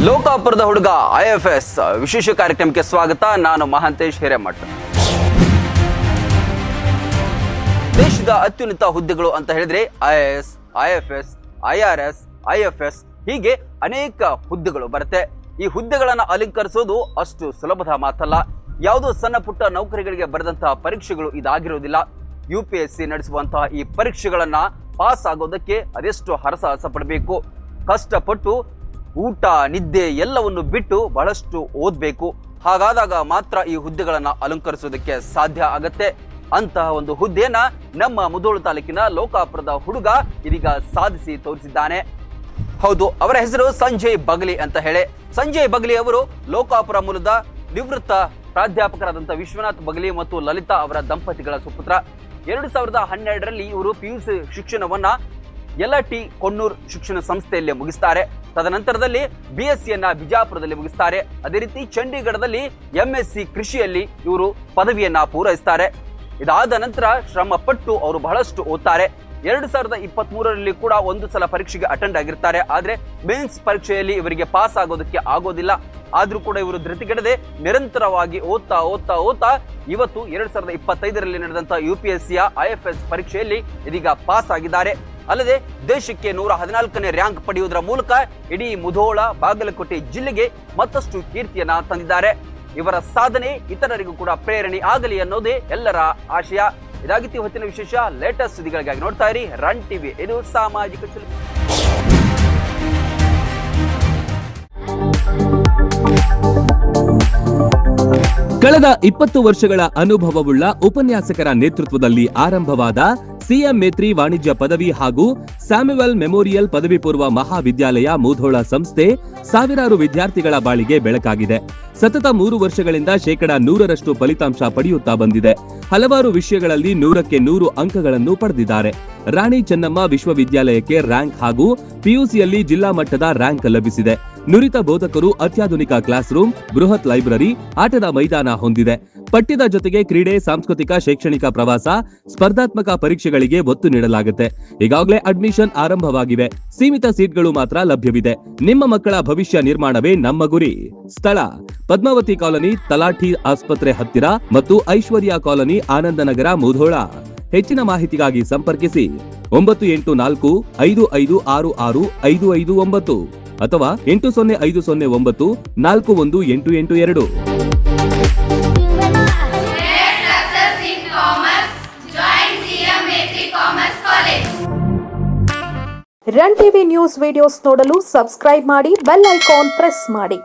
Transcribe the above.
ಲೋಕಾಪುರದ ಹುಡುಗ IFS ವಿಶೇಷ ಕಾರ್ಯಕ್ರಮಕ್ಕೆ ಸ್ವಾಗತ. ನಾನು ಮಹಾಂತೇಶ್ ಹಿರೇಮಠ. ದೇಶದ ಅತ್ಯುನ್ನತ ಹುದ್ದೆಗಳು ಅಂತ ಹೇಳಿದ್ರೆ IAS, IFS, IRS, IFS ಹೀಗೆ ಅನೇಕ ಹುದ್ದೆಗಳು ಬರುತ್ತೆ. ಈ ಹುದ್ದೆಗಳನ್ನು ಅಲಂಕರಿಸೋದು ಅಷ್ಟು ಸುಲಭದ ಮಾತಲ್ಲ. ಯಾವುದೋ ಸಣ್ಣ ಪುಟ್ಟ ನೌಕರಿಗಳಿಗೆ ಬರೆದಂತಹ ಪರೀಕ್ಷೆಗಳು ಇದಾಗಿರೋದಿಲ್ಲ. UPSC ನಡೆಸುವಂತಹ ಈ ಪರೀಕ್ಷೆಗಳನ್ನ ಪಾಸ್ ಆಗೋದಕ್ಕೆ ಅದೆಷ್ಟು ಹರಸಾಹಸ ಪಡಬೇಕು. ಕಷ್ಟಪಟ್ಟು ಊಟ ನಿದ್ದೆ ಎಲ್ಲವನ್ನು ಬಿಟ್ಟು ಬಹಳಷ್ಟು ಓದಬೇಕು. ಹಾಗಾದಾಗ ಮಾತ್ರ ಈ ಹುದ್ದೆಗಳನ್ನ ಅಲಂಕರಿಸೋದಕ್ಕೆ ಸಾಧ್ಯ ಆಗತ್ತೆ. ಅಂತಹ ಒಂದು ಹುದ್ದೆಯನ್ನ ನಮ್ಮ ಮುಧೋಳ ತಾಲೂಕಿನ ಲೋಕಾಪುರದ ಹುಡುಗ ಇದೀಗ ಸಾಧಿಸಿ ತೋರಿಸಿದ್ದಾನೆ. ಹೌದು, ಅವರ ಹೆಸರು ಸಂಜಯ್ ಬಗಲಿ ಅಂತ ಹೇಳಿ. ಸಂಜಯ್ ಬಗಲಿ ಅವರು ಲೋಕಾಪುರ ಮೂಲದ ನಿವೃತ್ತ ಪ್ರಾಧ್ಯಾಪಕರಾದಂಥ ವಿಶ್ವನಾಥ್ ಬಗಲಿ ಮತ್ತು ಲಲಿತಾ ಅವರ ದಂಪತಿಗಳ ಸುಪುತ್ರ. 2012ರಲ್ಲಿ ಇವರು PUC ಶಿಕ್ಷಣವನ್ನ LIT ಕೊಣ್ಣೂರ್ ಶಿಕ್ಷಣ ಸಂಸ್ಥೆಯಲ್ಲಿ ಮುಗಿಸ್ತಾರೆ. ತದನಂತರದಲ್ಲಿ BScಯನ್ನ ಬಿಜಾಪುರದಲ್ಲಿ ಮುಗಿಸ್ತಾರೆ. ಅದೇ ರೀತಿ ಚಂಡೀಗಢದಲ್ಲಿ MSc ಕೃಷಿಯಲ್ಲಿ ಇವರು ಪದವಿಯನ್ನ ಪೂರೈಸ್ತಾರೆ. ಇದಾದ ನಂತರ ಶ್ರಮ ಪಟ್ಟು ಅವರು ಬಹಳಷ್ಟು ಓದ್ತಾರೆ. 2023ರಲ್ಲಿ ಕೂಡ ಒಂದು ಸಲ ಪರೀಕ್ಷೆಗೆ ಅಟೆಂಡ್ ಆಗಿರ್ತಾರೆ. ಆದ್ರೆ ಮೇನ್ಸ್ ಪರೀಕ್ಷೆಯಲ್ಲಿ ಇವರಿಗೆ ಪಾಸ್ ಆಗೋದಕ್ಕೆ ಆಗೋದಿಲ್ಲ. ಆದ್ರೂ ಕೂಡ ಇವರು ಧೃತಿಗೆಡದೆ ನಿರಂತರವಾಗಿ ಓದ್ತಾ ಇವತ್ತು 2025ರಲ್ಲಿ ನಡೆದಂತ UPSCಯ IFS ಪರೀಕ್ಷೆಯಲ್ಲಿ ಇದೀಗ ಪಾಸ್ ಆಗಿದ್ದಾರೆ. ಅಲ್ಲದೆ ದೇಶಕ್ಕೆ 114ನೇ ರ್ಯಾಂಕ್ ಪಡೆಯುವುದರ ಮೂಲಕ ಇಡೀ ಮುಧೋಳ ಬಾಗಲಕೋಟೆ ಜಿಲ್ಲೆಗೆ ಮತ್ತಷ್ಟು ಕೀರ್ತಿಯನ್ನ ತಂದಿದ್ದಾರೆ. ಇವರ ಸಾಧನೆ ಇತರರಿಗೂ ಕೂಡ ಪ್ರೇರಣೆ ಆಗಲಿ ಅನ್ನೋದೇ ಎಲ್ಲರ ಆಶಯ. ಇದಾಗಿತ್ತು ಹೊತ್ತಿನ ವಿಶೇಷ. ಲೇಟೆಸ್ಟ್ ಸುದ್ದಿಗಳಿಗಾಗಿ ನೋಡ್ತಾ ಇರಿ ರನ್ ಟಿವಿ. ಇದು ಸಾಮಾಜಿಕ ಚಲನೆ. ಕಳೆದ 20 ವರ್ಷಗಳ ಅನುಭವವುಳ್ಳ ಉಪನ್ಯಾಸಕರ ನೇತೃತ್ವದಲ್ಲಿ ಆರಂಭವಾದ CM ಮೇತ್ರಿ ವಾಣಿಜ್ಯ ಪದವಿ ಹಾಗೂ ಸ್ಯಾಮ್ಯುವೆಲ್ ಮೆಮೋರಿಯಲ್ ಪದವಿ ಪೂರ್ವ ಮಹಾವಿದ್ಯಾಲಯ ಮುಧೋಳ ಸಂಸ್ಥೆ ಸಾವಿರಾರು ವಿದ್ಯಾರ್ಥಿಗಳ ಬಾಳಿಗೆ ಬೆಳಕಾಗಿದೆ. ಸತತ 3 ವರ್ಷಗಳಿಂದ 100% ಫಲಿತಾಂಶ ಪಡೆಯುತ್ತಾ ಬಂದಿದೆ. ಹಲವಾರು ವಿಷಯಗಳಲ್ಲಿ 100ಕ್ಕೆ 100 ಅಂಕಗಳನ್ನು ಪಡೆದಿದ್ದಾರೆ. ರಾಣಿ ಚೆನ್ನಮ್ಮ ವಿಶ್ವವಿದ್ಯಾಲಯಕ್ಕೆ ರ್ಯಾಂಕ್ ಹಾಗೂ PUCಯಲ್ಲಿ ಜಿಲ್ಲಾ ಮಟ್ಟದ ರ್ಯಾಂಕ್ ಲಭಿಸಿದೆ. ನುರಿತ ಬೋಧಕರು, ಅತ್ಯಾಧುನಿಕ ಕ್ಲಾಸ್ ರೂಮ್, ಬೃಹತ್ ಲೈಬ್ರರಿ, ಆಟದ ಮೈದಾನ ಹೊಂದಿದೆ. ಪಠ್ಯದ ಜೊತೆಗೆ ಕ್ರೀಡೆ, ಸಾಂಸ್ಕೃತಿಕ, ಶೈಕ್ಷಣಿಕ ಪ್ರವಾಸ, ಸ್ಪರ್ಧಾತ್ಮಕ ಪರೀಕ್ಷೆಗಳಿಗೆ ಒತ್ತು ನೀಡಲಾಗುತ್ತೆ. ಈಗಾಗಲೇ ಅಡ್ಮಿಷನ್ ಆರಂಭವಾಗಿವೆ. ಸೀಮಿತ ಸೀಟ್ಗಳು ಮಾತ್ರ ಲಭ್ಯವಿದೆ. ನಿಮ್ಮ ಮಕ್ಕಳ ಭವಿಷ್ಯ ನಿರ್ಮಾಣವೇ ನಮ್ಮ ಗುರಿ. ಸ್ಥಳ: ಪದ್ಮಾವತಿ ಕಾಲೋನಿ, ತಲಾಠಿ ಆಸ್ಪತ್ರೆ ಹತ್ತಿರ ಮತ್ತು ಐಶ್ವರ್ಯ ಕಾಲೋನಿ, ಆನಂದನಗರ, ಮುಧೋಳ. ಹೆಚ್ಚಿನ ಮಾಹಿತಿಗಾಗಿ ಸಂಪರ್ಕಿಸಿ 9845566559 ಅಥವಾ 8050941882. ರನ್ ಟಿವಿ ನ್ಯೂಸ್ ವಿಡಿಯೋಸ್ ನೋಡಲು ಸಬ್ಸ್ಕ್ರೈಬ್ ಮಾಡಿ, ಬೆಲ್ ಐಕಾನ್ ಪ್ರೆಸ್ ಮಾಡಿ.